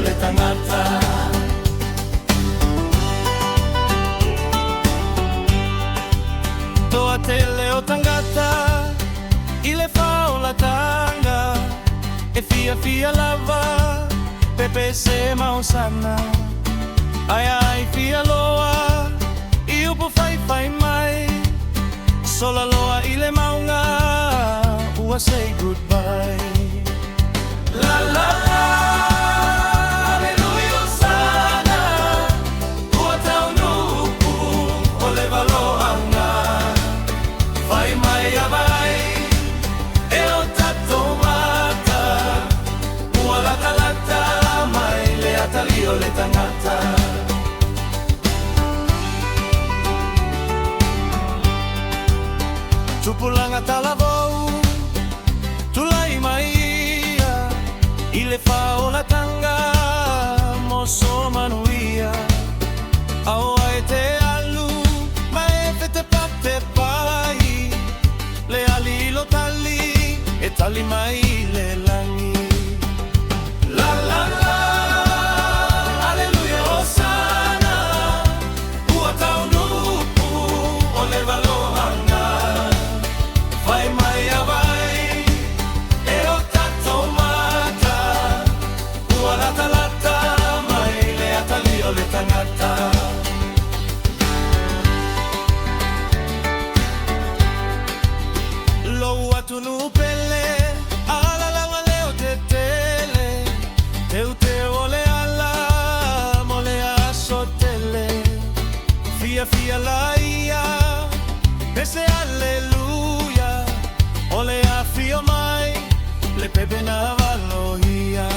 le tangata. Toa te leo tangata I le whao la tanga E fia fia lava Pepe se mausana Ai ai fia loa I upo fai fai mai Sola loa I le maunga Ua say goodbye La la la le tangata Tupulanga talavou Tulai maia I le whao la tanga Moso manuia Aoa e te alu Ma e te pate pai Le ali lo tali E tali mai le langi La la la Loa tunu pele ala langa leo te tele Teu te ole ala mole aso tele Fia fia laia Pese aleluia Ole a fio mai Le pepe na valoia